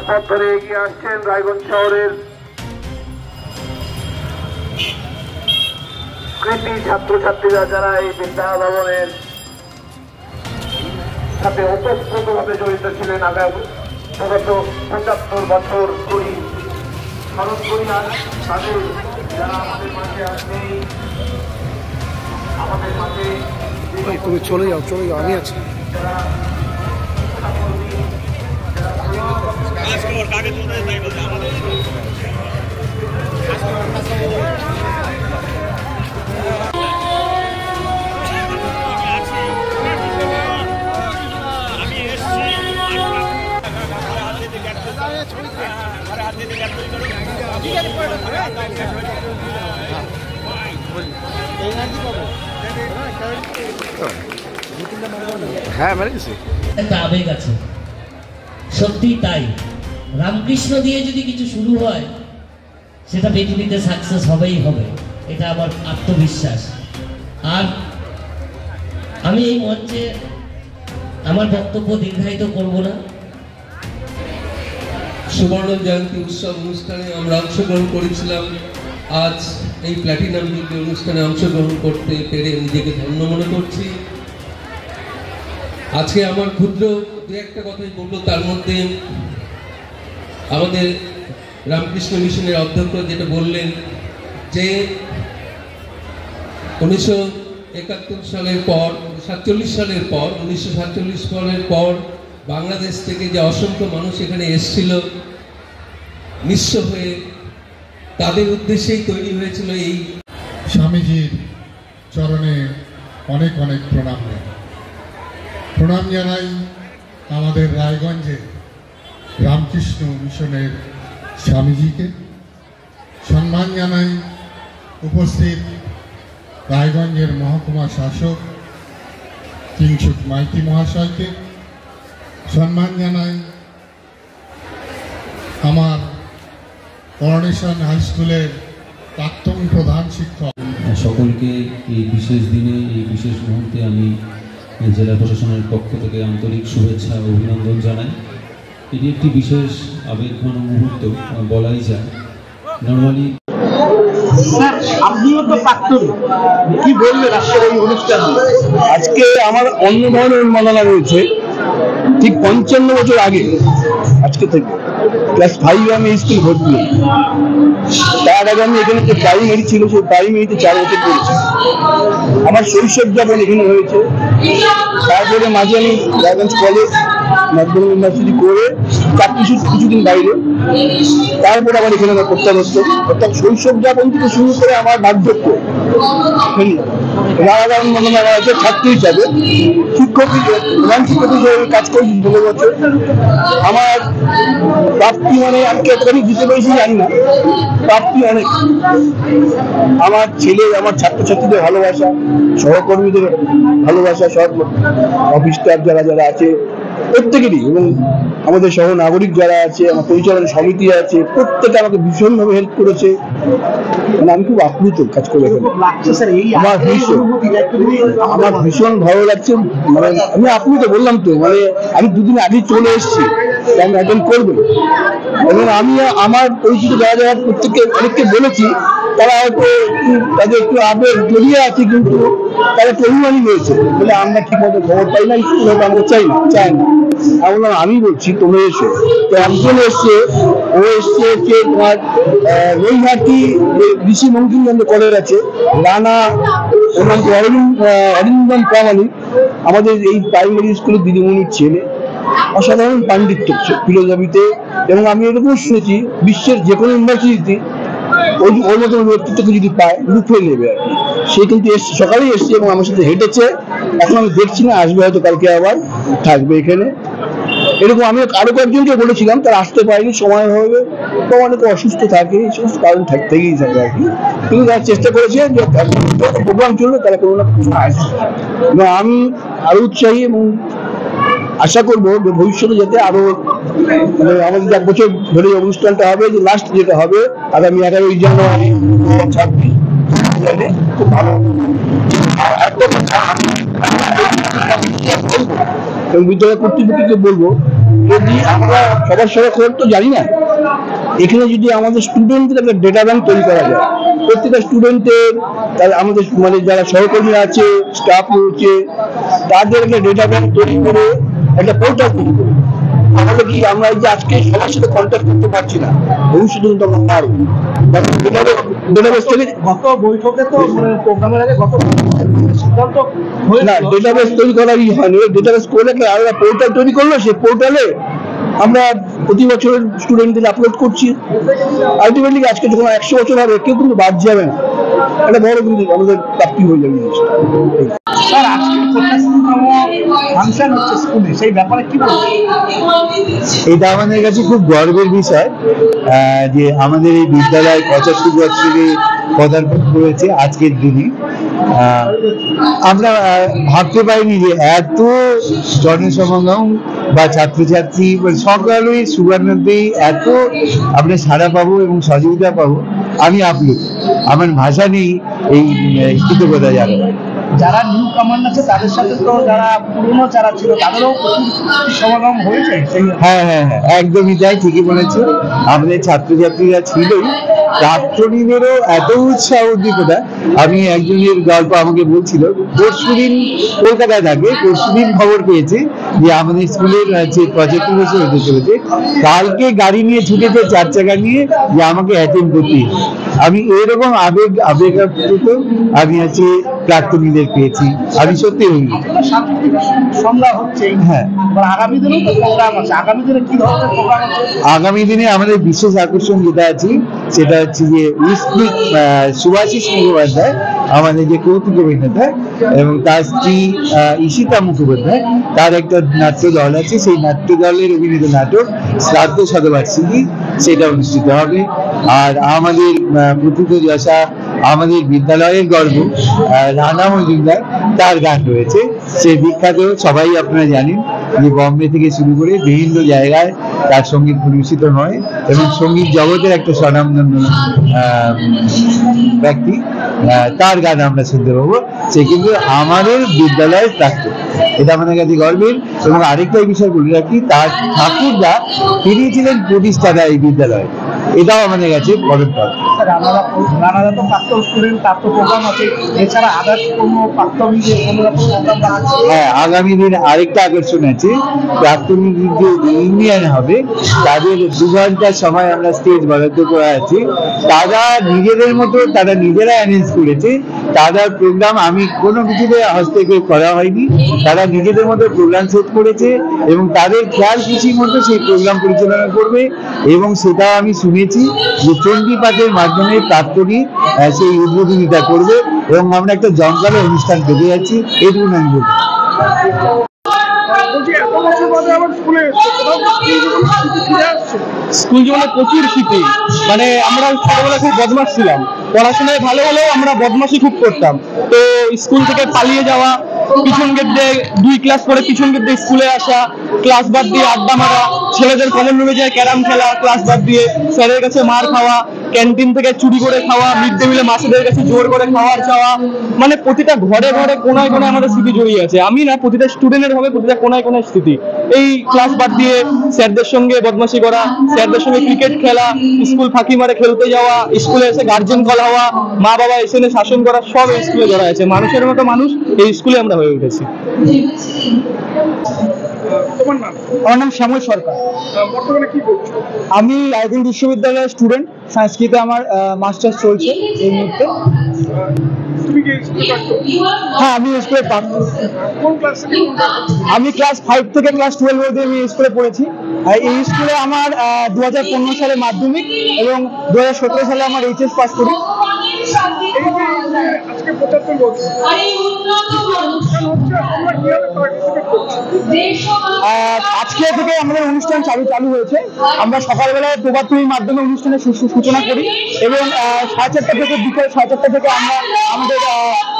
পথ ধরে এগিয়ে আসছেন রায়গঞ্জ শহরের কৃতি ছাত্রছাত্রীরা, যারা এই বিদ্যাভবনের সাথে ওতপ্রোতভাবে জড়িত ছিলেন। আগামী 75 বছর করি স্মরণ করি আর তাদের, যারা আমাদের মাঝে নেই, আমাদের মাঝে তুমি চলে যাও আমি আছি। হ্যাঁ একটা আবেগ আছে, সত্যি তাই। রামকৃষ্ণ দিয়ে যদি কিছু শুরু হয় সেটা পৃথিবীতে সাকসেস হবেই হবে, এটা আমার আত্মবিশ্বাস। আর আমি এই মঞ্চে আমার বক্তব্য দীর্ঘায়িত করব না। সুবর্ণ জয়ন্তী উৎসব অনুষ্ঠানে আমরা অংশগ্রহণ করেছিলাম। আজ এই প্ল্যাটিনাম জুবলি অনুষ্ঠানে অংশগ্রহণ করতে পেরে নিজেকে ধন্য মনে করছি। আজকে আমার ক্ষুদ্র দু একটা কথাই বলবো, তার মধ্যে আমাদের রামকৃষ্ণ মিশনের অধ্যক্ষ যেটা বললেন যে 1971 সালের পর 1947 সালের পর বাংলাদেশ থেকে যে অসংখ্য মানুষ এখানে এসেছিল নিঃস্ব হয়ে, তাদের উদ্দেশ্যেই তৈরি হয়েছিল এই। স্বামীজির চরণে অনেক অনেক প্রণাম জানাই আমাদের রায়গঞ্জে রামকৃষ্ণ মিশনের স্বামীজিকে। সম্মান জানাই উপস্থিত রায়গঞ্জের মহকুমা শাসক কিংসুক মাইতি মহাশয়কে। সম্মান জানাই আমার করোনেশন হাই স্কুলের প্রাক্তন প্রধান শিক্ষক। সকলকে এই বিশেষ দিনে, এই বিশেষ মুহূর্তে আমি জেলা প্রশাসনের পক্ষ থেকে আন্তরিক শুভেচ্ছা ও অভিনন্দন জানাই। এটি একটি বিশেষ আবেগঘন মুহূর্ত বলাই যায়। নর্মালি আপনিও তো প্রাক্তন, কি বলবেন আজকের এই অনুষ্ঠান? আজকে আমার অন্য ধরনের উন্মাদনা রয়েছে। ঠিক 55 বছর আগে আজকে থেকে ক্লাস 5 আমি স্কুল ভর্তি হই। তার আগে আমি এখানে যে প্রাইমারি ছিল সেই প্রাইমারিতে 4 বছর পড়েছি। আমার শৈশব যাপন এখানে হয়েছে। তারপরে মাঝে আমি রায়গঞ্জ কলেজ ম্যাকডোনাল্ড ইউনিভার্সিটি করে কিছুদিন বাইরে, তারপরে আবার এখানে আমার প্রত্যাবর্ত। অর্থাৎ শৈশব যাপন থেকে শুরু করে আমার বার্ধক্য নানান মনে আছে। ছাত্র হিসাবে শিক্ষক প্রধান শিক্ষক হিসেবে কাজ করেছি 16 বছর। আমার প্রাপ্তি মানে আমি কতখানি দিতে পেরেছি জানি না, প্রাপ্তি অনেক। আমার ছেলে, আমার ছাত্রছাত্রীদের ভালোবাসা, সহকর্মীদের ভালোবাসা, সব অফিস স্টাফ যারা আছে প্রত্যেকেরই, এবং আমাদের সহ নাগরিক যারা আছে, আমার পরিচালনা সমিতি আছে, প্রত্যেকে আমাকে ভীষণভাবে হেল্প করেছে। মানে আমি খুব আপ্লুত কাজ করে আমার ভীষণ ভালো লাগছে। মানে আমি আপ্লুত বললাম তো, মানে আমি দুদিন আগে চলে এসেছি, আমি অ্যাটেন্ড করবো। এবং আমি আমার পরিচিত যারা প্রত্যেককে অনেককে বলেছি, তারা হয়তো তাদের একটু আবেগ জড়িয়ে আছে, কিন্তু তারা একটু অভিমানী হয়েছে বলে আমরা ঠিক মতো খবর পাই না, আমরা চাই না। আমি বললাম আমি বলছি তোমরা এসো। তো একজন এসছে, ও এসছে হচ্ছে তোমার রৈহাটি ঋষি বঙ্কিমচন্দ্র কলেজ আছে, রানা অরিন্দম প্রামাণিক, আমাদের এই প্রাইমারি স্কুলের দিদিমণির ছেলে। অসাধারণ পাণ্ডিত্য ফিলোসফিতে, এবং আমি এরকম শুনেছি বিশ্বের যে কোনো ইউনিভার্সিটিতে ওর মতো ব্যক্তিত্বকে যদি পায় লুফে নেবে আর কি। সে কিন্তু এসছে, সকালেই এসছে এবং আমার সাথে হেঁটেছে। এখন আমি দেখছি না, আসবে হয়তো কালকে, আবার থাকবে এখানে। এরকম আমি আরো কয়েকজনকে বলেছিলাম, তারা আসতে পারেনি, সময় হবে, তো অনেকে অসুস্থ থাকে, এই সমস্ত কারণ থেকেই থাকে আর কি। কিন্তু তারা চেষ্টা করেছে যে প্রোগ্রাম চলবে তারা কোনো না কিছু আসবে। আমি আরো উৎসাহী এবং আশা করবো যে ভবিষ্যতে যাতে আরো, মানে আমাদের 1 বছর ধরে অনুষ্ঠানটা হবে, যে লাস্ট যেটা হবে আগামী 11ই জানুয়ারি 2026, খুব ভালো। এবং বিদ্যালয় কর্তৃপক্ষকে বলবো যদি আমরা সবার খবর তো জানি না, এখানে যদি আমাদের স্টুডেন্টদের একটা ডেটা ব্যাংক তৈরি করা যায়, প্রত্যেকটা স্টুডেন্টের আমাদের মানে যারা সহকর্মীরা আছে, স্টাফ রয়েছে, তাদের একটা ডেটা ব্যাংক তৈরি করে একটা পোর্টাল তৈরি করে, তাহলে কি আমরা এই যে আজকে সবার সাথে কন্ট্যাক্ট করতে পারছি না, ভবিষ্যতে কিন্তু আমরা পারবো। ডেটাবেস থেকে গত বৈঠকে তো প্রোগ্রামের আগে গত সিদ্ধান্ত না, ডেটাবেস তৈরি করারই হয়নি। ডেটাবেস করে একটা আলাদা পোর্টাল তৈরি করলো, সেই পোর্টালে আমরা প্রতি বছর স্টুডেন্টদের আপলোড করছি। আলটিমেটলি আজকে যখন 100 বছর হবে, কেউ কিন্তু বাদ যাবে না, একটা বড় কিন্তু আমাদের প্রাপ্তি হয়ে যাবে জিনিসটা। স্যার, আজকে 50তম ফাংশন হচ্ছে স্কুলে, সেই ব্যাপারে কি বলবেন? এটা আমাদের কাছে খুব গর্বের বিষয় যে আমাদের এই বিদ্যালয় 75 বছরে পদার্পণ করেছে আজকের দিনে। আমরা ভাবতে পারিনি যে এত জনসমাগম বা ছাত্রছাত্রী সকলেই সুবর্ণতেই এত আমরা সাড়া পাবো এবং সহযোগিতা পাবো। আমি আপ্লুত, আমার ভাষা নেই এই কৃতজ্ঞতা জানাবো। যারা নিউ কমান্ড আছে তাদের সাথে তো যারা পুরনো যারা ছিল তাদেরও সমাগম হয়েছে। হ্যাঁ হ্যাঁ হ্যাঁ, একদমই তাই, ঠিকই বলেছো। আমাদের ছাত্রছাত্রীরা ছিলই, প্রাক্তনীদেরও এত উৎসাহ উদ্দীপনা। আমি একজনের গল্প আমাকে বলছিল, পরশুদিন কলকাতায় থাকে, পরশুদিন খবর পেয়েছে যে আমাদের স্কুলের 75 বছর হতে চলেছে, কালকে গাড়ি নিয়ে ছুটেছে 4 চাকা নিয়ে যে আমাকে অ্যাটেন্ড করতে। আমি এরকম আবেগাপ্লুত আমি আছি প্রাক্তনীদের পেয়েছি, আমি সত্যি সন্ধ্যা হচ্ছে। হ্যাঁ, আগামী দিনেও তো প্রোগ্রাম আছে, আগামী দিনে কি ধরনের প্রোগ্রাম আছে? আগামী দিনে আমাদের বিশেষ আকর্ষণ যেটা আছে সেটা হচ্ছে যে সুভাষিস মুখোপাধ্যায়, আমাদের যে কৌতুক অভিনেতা, এবং তার স্ত্রী ঈশিতা মুখোপাধ্যায়, তার একটা নাট্য দল আছে, সেই নাট্য দলের অভিনীত নাটক শ্রাদ্ধ শতবার্ষিকী, সেটা অনুষ্ঠিত হবে। আর আমাদের প্রকৃত যশা, আমাদের বিদ্যালয়ের গর্ব রানা মজুমদার, তার গান রয়েছে। সে বিখ্যাত, সবাই আপনারা জানেন যে বম্বে থেকে শুরু করে বিভিন্ন জায়গায় তার সঙ্গীত পরিবেশিত হয় এবং সঙ্গীত জগতের একটা স্বনামধন্য ব্যক্তি, তার গান আমরা শুনতে পাবো। সে কিন্তু আমাদের বিদ্যালয়ের প্রাক্তন, এটা আমাদের কাছে গর্বের। এবং আরেকটা বিষয় বলে রাখি, তার ঠাকুরদা তিনি ছিলেন প্রতিষ্ঠাতা এই বিদ্যালয়ে, এটাও আমাদের কাছে বড় পাওয়া। রানাদা তো প্রাক্তন স্টুডেন্ট, তার তো প্রোগ্রাম আছে, এছাড়া আদার্স কোনো প্রাক্তনীদের কোনো রকম প্রোগ্রাম আছে? হ্যাঁ, আগামী দিন আরেকটা আকর্ষণ আছে, প্রাক্তনীদের যে ইউনিয়ন হবে তাদের 2 ঘন্টার সময় আমরা স্টেজ বরাদ্দ করা আছে। তারা নিজেদের মতো তারা নিজেরা অ্যারেঞ্জ করেছে, তাদের প্রোগ্রাম আমি কোনো কিছুতে হস্তক্ষেপ করা হয়নি, তারা নিজেদের মতো প্রোগ্রাম সেট করেছে এবং তাদের খেয়াল খুশি মতো সেই প্রোগ্রাম পরিচালনা করবে। এবং সেটা আমি শুনেছি যে চণ্ডীপাঠের মাধ্যমে প্রাক্তনী সেই উদ্বোধনীটা করবে এবং আমরা একটা জমকালো অনুষ্ঠান পেতে যাচ্ছি, এটুকু আমি বলবো। স্কুল জীবনে প্রচুর স্মৃতি, মানে আমরা ছোটবেলায় খুব বদমাশ ছিলাম, পড়াশোনায় ভালো হলেও আমরা বদমাশি খুব করতাম। তো স্কুল থেকে পালিয়ে যাওয়া, পিছন গেট দিয়ে 2 ক্লাস পরে পিছন গেট দিয়ে স্কুলে আসা, ক্লাস বাদ দিয়ে আড্ডা মারা, ছেলেদের কমন রুমে যায় ক্যারাম খেলা, ক্লাস বাদ দিয়ে স্যারের কাছে মার খাওয়া, ক্যান্টিন থেকে চুরি করে খাওয়া, মিড ডে মিলে মাসিদের কাছে জোর করে খাওয়ার চাওয়া, মানে প্রতিটা ঘরে ঘরে কোনায় কোনায় আমাদের স্মৃতি জড়িয়ে আছে। আমি না, প্রতিটা স্টুডেন্টের হবে প্রতিটা কোনায় কোনায় স্মৃতি। এই ক্লাস বাদ দিয়ে স্যারদের সঙ্গে বদমাশি করা, স্যারদের সঙ্গে ক্রিকেট খেলা, স্কুল ফাঁকি মারে খেলতে যাওয়া, স্কুলে এসে গার্জেন কল হওয়া, মা বাবা এসে শাসন করা, সব এই স্কুলে ধরা আছে। মানুষের মতো মানুষ এই স্কুলে আমরা হয়ে উঠেছি। আমার নাম শ্যামল সরকার। আমি আইডিয়াল বিশ্ববিদ্যালয়ের স্টুডেন্ট, সংস্কৃতে আমার মাস্টার্স চলছে এই মুহূর্তে। হ্যাঁ, আমি স্কুলে প্রাক্তন। আমি ক্লাস 5 থেকে ক্লাস 12 অবধি আমি স্কুলে পড়েছি। এই স্কুলে আমার 2015 সালে মাধ্যমিক এবং 2017 সালে আমার এইচএস পাস করি। আজকে থেকে আমাদের অনুষ্ঠান চালু হয়েছে। আমরা সকালবেলায় প্রভাতফেরির মাধ্যমে অনুষ্ঠানের সূচনা করি এবং 4:30 থেকে বিকেল 4:30 থেকে আমরা আমাদের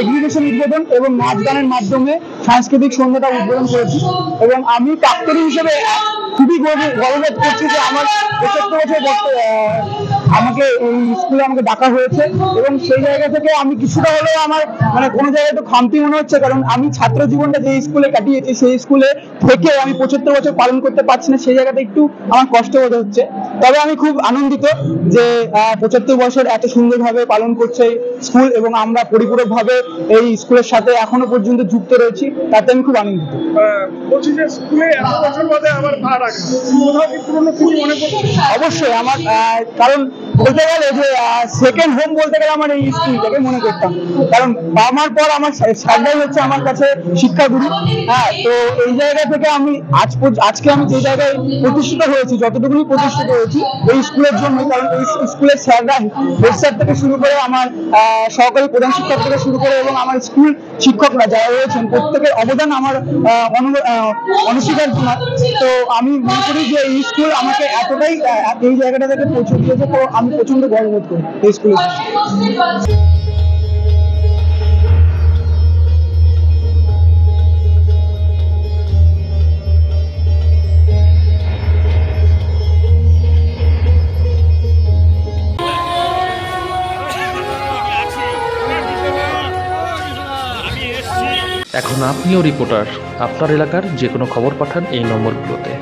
এক্সিবিশন উদ্বোধন এবং নাচ গানের মাধ্যমে সাংস্কৃতিক সন্ধ্যাটা উদ্বোধন করেছি। এবং আমি প্রাক্তনী হিসেবে খুবই গর্ববোধ করছি যে আমার 75 বছর আমাকে এই স্কুলে আমাকে ডাকা হয়েছে, এবং সেই জায়গা থেকে আমি কিছুটা হলেও আমার মানে কোনো জায়গায় একটু খামতি মনে হচ্ছে, কারণ আমি ছাত্র জীবনটা যে স্কুলে কাটিয়েছি সেই স্কুলে থেকে আমি 75 বছর পালন করতে পারছি না, সেই জায়গাটা একটু আমার কষ্ট বোধ হচ্ছে। তবে আমি খুব আনন্দিত যে 75 বছর এত সুন্দরভাবে পালন করছে স্কুল, এবং আমরা পরিপূরকভাবে এই স্কুলের সাথে এখনো পর্যন্ত যুক্ত রয়েছি, তাতে আমি খুব আনন্দিত। বলছি যে স্কুলে এত বছর বাদে আবার পা রাখা, কোথাও কি পুরনো কিছু মনে পড়ছে? অবশ্যই আমার কারণ বলতে গেলে যে সেকেন্ড হোম বলতে গেলে আমার এই স্কুলটাকে মনে করতাম, কারণ বাবা মার পর আমার স্যাররাই হচ্ছে আমার কাছে শিক্ষাগুরু। হ্যাঁ, তো এই জায়গা থেকে আমি আজকে আমি যে জায়গায় প্রতিষ্ঠিত হয়েছি, যতটুকুনি প্রতিষ্ঠিত হয়েছি এই স্কুলের জন্য, কারণ এই স্কুলের স্যাররা, হেড স্যার থেকে শুরু করে আমার সহকারী প্রধান শিক্ষক থেকে শুরু করে এবং আমার স্কুল শিক্ষকরা যারা রয়েছেন প্রত্যেকের অবদান আমার অনস্বীকার্য নয়। তো আমি মনে করি যে এই স্কুল আমাকে এতটাই এই জায়গাটা থেকে পৌঁছে দিয়েছে, তো আমি প্রচন্ড গর্ববোধ করি এই স্কুলে। এখন আপনিও রিপোর্টার, আপনার এলাকার যে কোনো খবর পাঠান এই নম্বরগুলোতে।